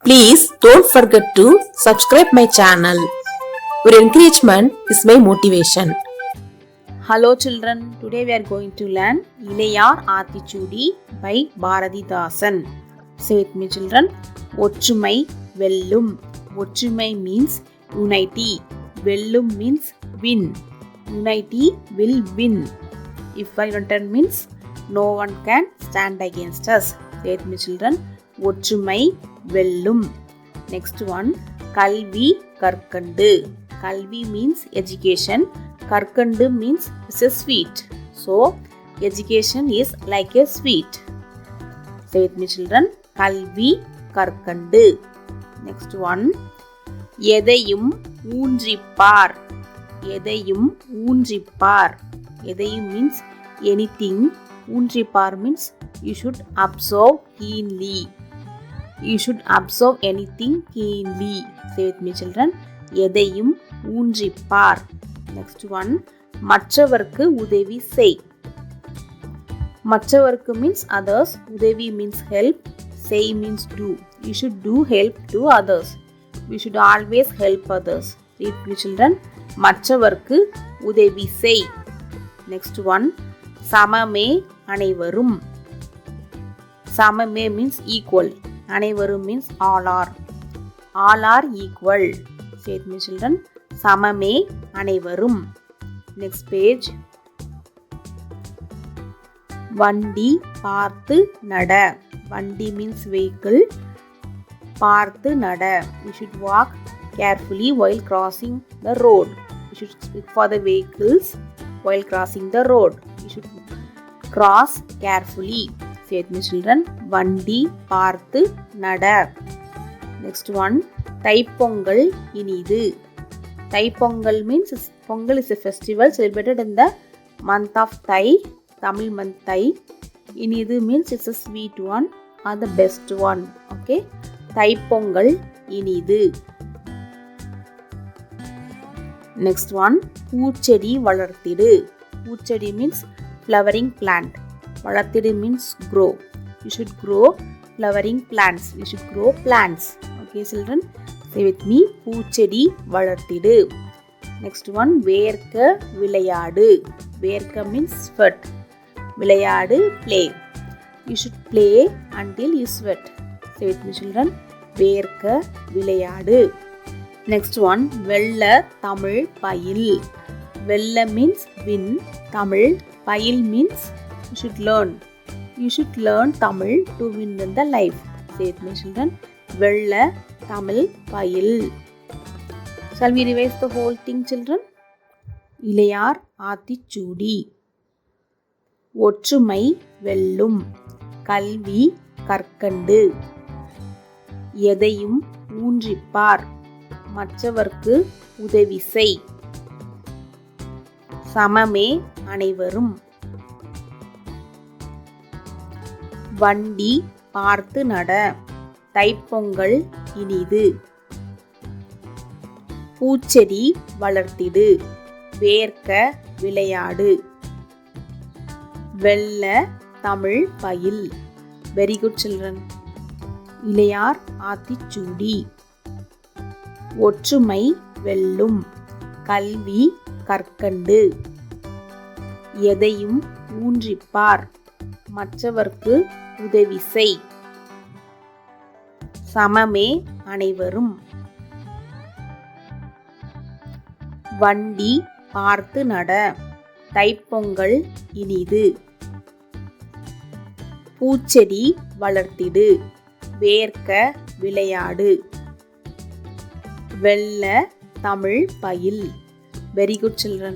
Please don't forget to subscribe my channel. Your encouragement is my motivation. Hello children, today we are going to learn Ilayaar Aathichudi by Bharathidasan. Say with me children. ஒற்றுமை வெல்லும். ஒற்றுமை means unity. வெல்லும் means win. Unity will win. If I return means no one can stand against us. Say with me children. ஒற்றுமை வெல்லும். Next one, கல்வி கற்கண்டு. Kalvi means education. Karkandu means it's a sweet. So, education is like a sweet. Say with me children. Kalvi karkandu. Next one. எதையும் ஊன்றிப்பார். எதையும் ஊன்றிப்பார். எதையும் means anything. ஊன்றிப்பார் means you should observe keenly. You should observe anything keenly. Say with me children. எதையும் ஊன்றிப்பார். Next one. மற்றவர்க்கு உதவி செய். மற்றவர்க்கு means others. உதவி means help. Say means do. You should do help to others. We should always help others. Read me children. மற்றவர்க்கு உதவி செய். Next one. சமமே அனைவரும். சமமே means equal. அனைவரும் means all are. All are equal. Say with me children. சமமே அனைவரும். Next page. வண்டி பார்த்து நட. வண்டி means vehicle. பார்த்து நட. You should walk carefully while crossing the road. You should speak for the vehicles while crossing the road. You should cross carefully. Say with me children. வண்டி பார்த்து நட. Next one. தைப்பொங்கல் இனிது. Thai Pongal means Pongal is a festival celebrated in the month of Thai, Tamil month Thai. இனிது means it's a sweet one or the best one. Okay. Thai Pongal இனிது. Next one. பூச்செடி வளர்த்திடு. பூச்செடி means flowering plant. வளர்த்திடு means grow. You should grow flowering plants. You should grow plants. Okay children. Say with me. பூச்செடி வளர்த்திடு. Next one. வேர்க்க விளையாடு. வேர்க்க means sweat. விளையாடு play. You should play until you sweat. Say with me children. வேர்க்க விளையாடு. Next one. வெல்ல தமிழ் பயில். வெல்ல means win. Tamil file means you should learn. You should learn Tamil to win in the life. Say with me children. வெல்ல தமிழ் பயில். Shall we revise the whole thing children? இளையார் Aathichoodi. ஒற்றுமை வெல்லும். கல்வி கற்கண்டு. எதையும் ஊன்றிப்பார். மற்றவர்க்கு உதவி செய். சமமே அனைவரும். வண்டி பார்த்து நட. தைப்பொங்கல் இனிது. பூச்செடி வளர்த்திடு. வேர்க்க விளையாடு. வெல்ல தமிழ் பயில். Very good children. இளையார் ஆத்திச்சூடி. ஒற்றுமை வெல்லும். கல்வி கற்கண்டு. எதையும் ஊன்றிப்பார். மற்றவர்க்கு உதவி செய். சமமே அனைவரும். வண்டி பார்த்து நட. தைப்பொங்கல் இனிது. பூச்செடி வளர்த்திடு. வேர்க்க விளையாடு. வெல்ல தமிழ் பயில். Very good children.